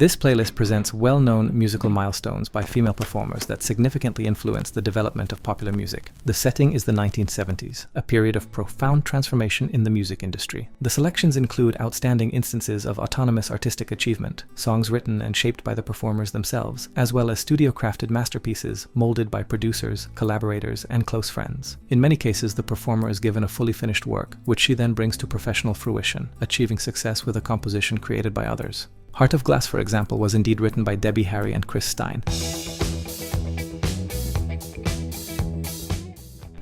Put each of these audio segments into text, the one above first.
This playlist presents well-known musical milestones by female performers that significantly influenced the development of popular music. The setting is the 1970s, a period of profound transformation in the music industry. The selections include outstanding instances of autonomous artistic achievement, songs written and shaped by the performers themselves, as well as studio-crafted masterpieces molded by producers, collaborators, and close friends. In many cases, the performer is given a fully finished work, which she then brings to professional fruition, achieving success with a composition created by others. Heart of Glass, for example, was indeed written by Debbie Harry and Chris Stein.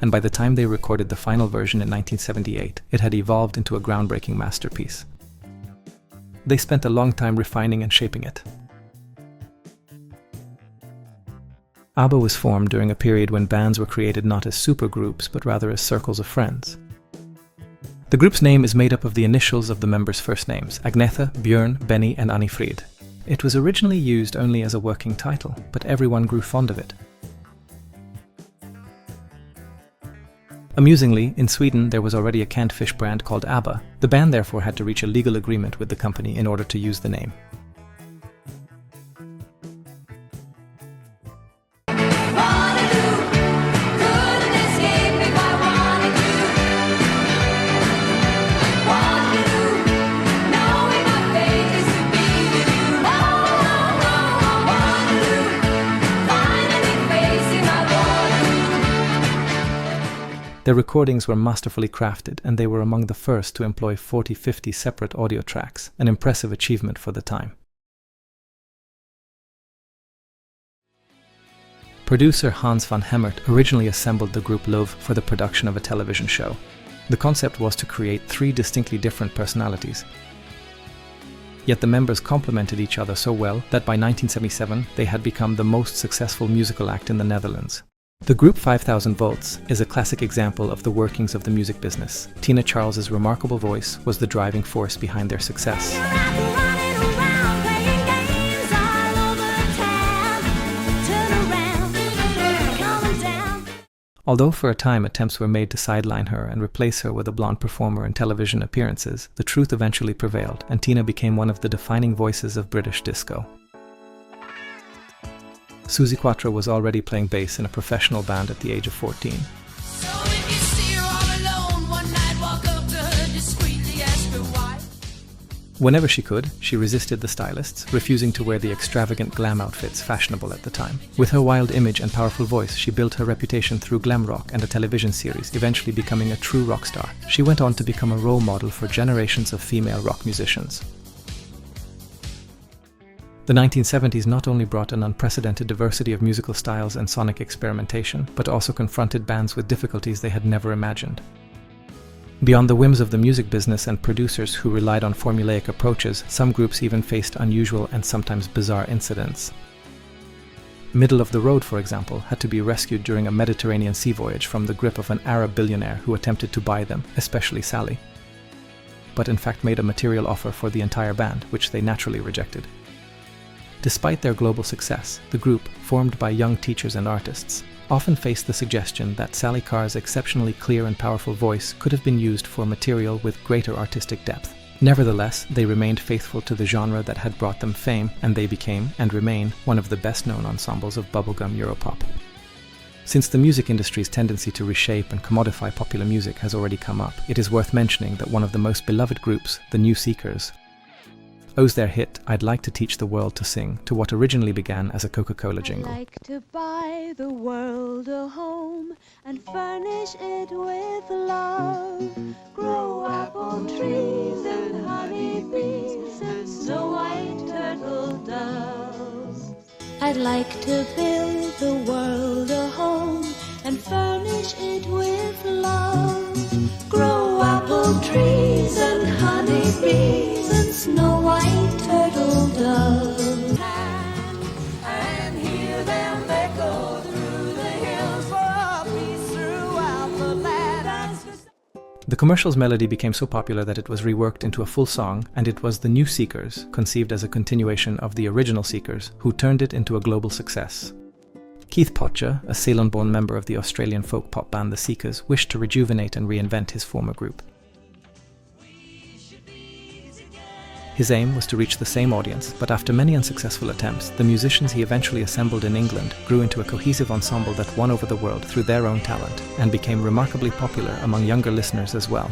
And by the time they recorded the final version in 1978, it had evolved into a groundbreaking masterpiece. They spent a long time refining and shaping it. ABBA was formed during a period when bands were created not as supergroups, but rather as circles of friends. The group's name is made up of the initials of the members' first names, Agnetha, Björn, Benny, and Anni-Frid. It was originally used only as a working title, but everyone grew fond of it. Amusingly, in Sweden there was already a canned fish brand called ABBA. The band therefore had to reach a legal agreement with the company in order to use the name. Their recordings were masterfully crafted, and they were among the first to employ 40-50 separate audio tracks, an impressive achievement for the time. Producer Hans van Hemert originally assembled the group Love for the production of a television show. The concept was to create 3 distinctly different personalities. Yet the members complemented each other so well that by 1977 they had become the most successful musical act in the Netherlands. The group 5000 Volts is a classic example of the workings of the music business. Tina Charles's remarkable voice was the driving force behind their success. Although for a time attempts were made to sideline her and replace her with a blonde performer in television appearances, the truth eventually prevailed, and Tina became one of the defining voices of British disco. Suzi Quatro was already playing bass in a professional band at the age of 14. Whenever she could, she resisted the stylists, refusing to wear the extravagant glam outfits fashionable at the time. With her wild image and powerful voice, she built her reputation through glam rock and a television series, eventually becoming a true rock star. She went on to become a role model for generations of female rock musicians. The 1970s not only brought an unprecedented diversity of musical styles and sonic experimentation, but also confronted bands with difficulties they had never imagined. Beyond the whims of the music business and producers who relied on formulaic approaches, some groups even faced unusual and sometimes bizarre incidents. Middle of the Road, for example, had to be rescued during a Mediterranean sea voyage from the grip of an Arab billionaire who attempted to buy them, especially Sally, but in fact made a material offer for the entire band, which they naturally rejected. Despite their global success, the group, formed by young teachers and artists, often faced the suggestion that Sally Carr's exceptionally clear and powerful voice could have been used for material with greater artistic depth. Nevertheless, they remained faithful to the genre that had brought them fame, and they became, and remain, one of the best-known ensembles of bubblegum Europop. Since the music industry's tendency to reshape and commodify popular music has already come up, it is worth mentioning that one of the most beloved groups, the New Seekers, owes their hit "I'd Like to Teach the World to Sing" to what originally began as a Coca-Cola jingle. I'd like to buy the world a home and furnish it with love. Grow apple trees and honey bees and snow white turtle doves. I'd like to build the world a home and furnish it with love. Grow apple trees and honey bees and snow white turtle doves. And hear them echo through the hills for a peace throughout the land. The commercial's melody became so popular that it was reworked into a full song, and it was the New Seekers, conceived as a continuation of the original Seekers, who turned it into a global success. Keith Potcher, a Ceylon-born member of the Australian folk pop band The Seekers, wished to rejuvenate and reinvent his former group. His aim was to reach the same audience, but after many unsuccessful attempts, the musicians he eventually assembled in England grew into a cohesive ensemble that won over the world through their own talent and became remarkably popular among younger listeners as well.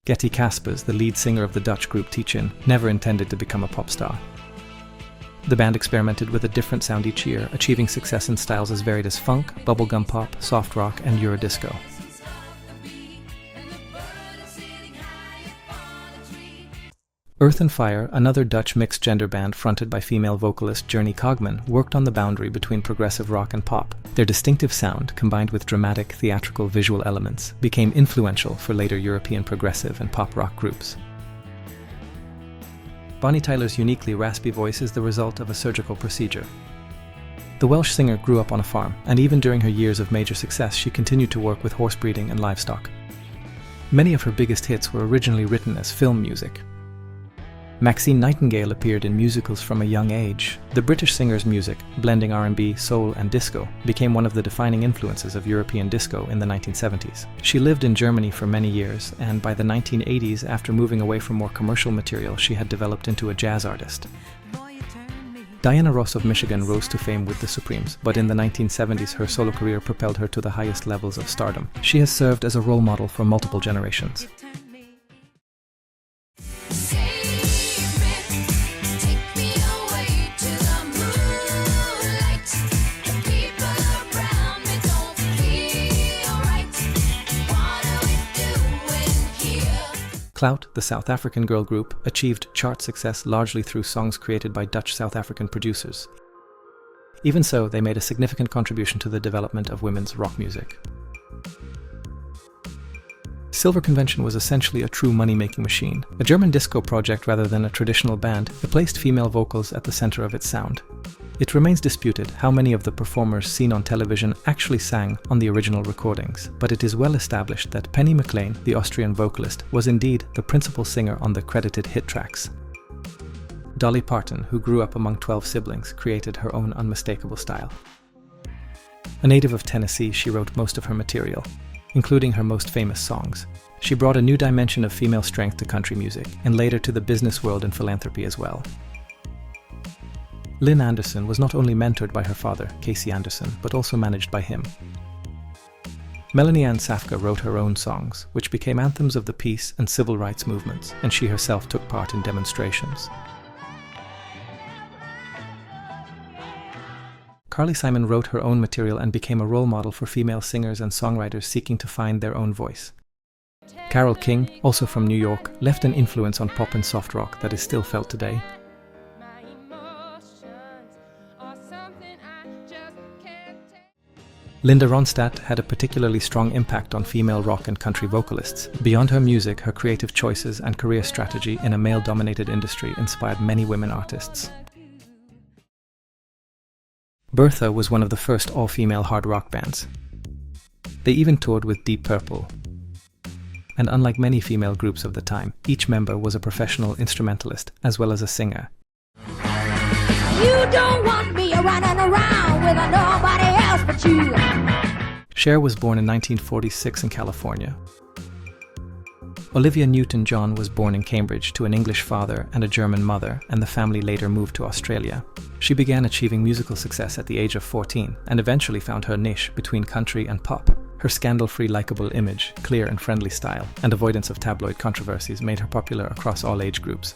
Getty Caspers, the lead singer of the Dutch group Teach-In, never intended to become a pop star. The band experimented with a different sound each year, achieving success in styles as varied as funk, bubblegum pop, soft rock, and Eurodisco. Earth and Fire, another Dutch mixed-gender band fronted by female vocalist Joni Cogman, worked on the boundary between progressive rock and pop. Their distinctive sound, combined with dramatic, theatrical visual elements, became influential for later European progressive and pop rock groups. Bonnie Tyler's uniquely raspy voice is the result of a surgical procedure. The Welsh singer grew up on a farm, and even during her years of major success, she continued to work with horse breeding and livestock. Many of her biggest hits were originally written as film music. Maxine Nightingale appeared in musicals from a young age. The British singer's music, blending R&B, soul, and disco, became one of the defining influences of European disco in the 1970s. She lived in Germany for many years, and by the 1980s, after moving away from more commercial material, she had developed into a jazz artist. Diana Ross of Michigan rose to fame with the Supremes, but in the 1970s her solo career propelled her to the highest levels of stardom. She has served as a role model for multiple generations. Clout, the South African girl group, achieved chart success largely through songs created by Dutch South African producers. Even so, they made a significant contribution to the development of women's rock music. Silver Convention was essentially a true money-making machine. A German disco project rather than a traditional band, it placed female vocals at the center of its sound. It remains disputed how many of the performers seen on television actually sang on the original recordings, but it is well established that Penny McLean, the Austrian vocalist, was indeed the principal singer on the credited hit tracks. Dolly Parton, who grew up among 12 siblings, created her own unmistakable style. A native of Tennessee, she wrote most of her material, including her most famous songs. She brought a new dimension of female strength to country music, and later to the business world and philanthropy as well. Lynn Anderson was not only mentored by her father, Casey Anderson, but also managed by him. Melanie Ann Safka wrote her own songs, which became anthems of the peace and civil rights movements, and she herself took part in demonstrations. Carly Simon wrote her own material and became a role model for female singers and songwriters seeking to find their own voice. Carole King, also from New York, left an influence on pop and soft rock that is still felt today. Linda Ronstadt had a particularly strong impact on female rock and country vocalists. Beyond her music, her creative choices and career strategy in a male-dominated industry inspired many women artists. Birtha was one of the first all-female hard rock bands. They even toured with Deep Purple. And unlike many female groups of the time, each member was a professional instrumentalist as well as a singer. You don't want me running around with nobody else but you. Cher was born in 1946 in California. Olivia Newton-John was born in Cambridge to an English father and a German mother, and the family later moved to Australia. She began achieving musical success at the age of 14 and eventually found her niche between country and pop. Her scandal-free, likable image, clear and friendly style, and avoidance of tabloid controversies made her popular across all age groups.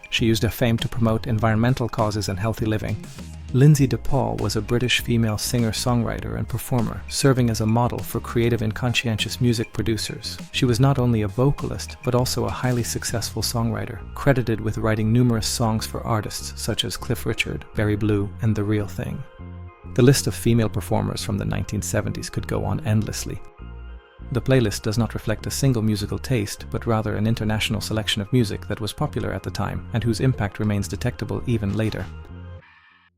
She used her fame to promote environmental causes and healthy living. Lynsey de Paul was a British female singer-songwriter and performer, serving as a model for creative and conscientious music producers. She was not only a vocalist, but also a highly successful songwriter, credited with writing numerous songs for artists such as Cliff Richard, Barry Blue, and The Real Thing. The list of female performers from the 1970s could go on endlessly. The playlist does not reflect a single musical taste, but rather an international selection of music that was popular at the time and whose impact remains detectable even later.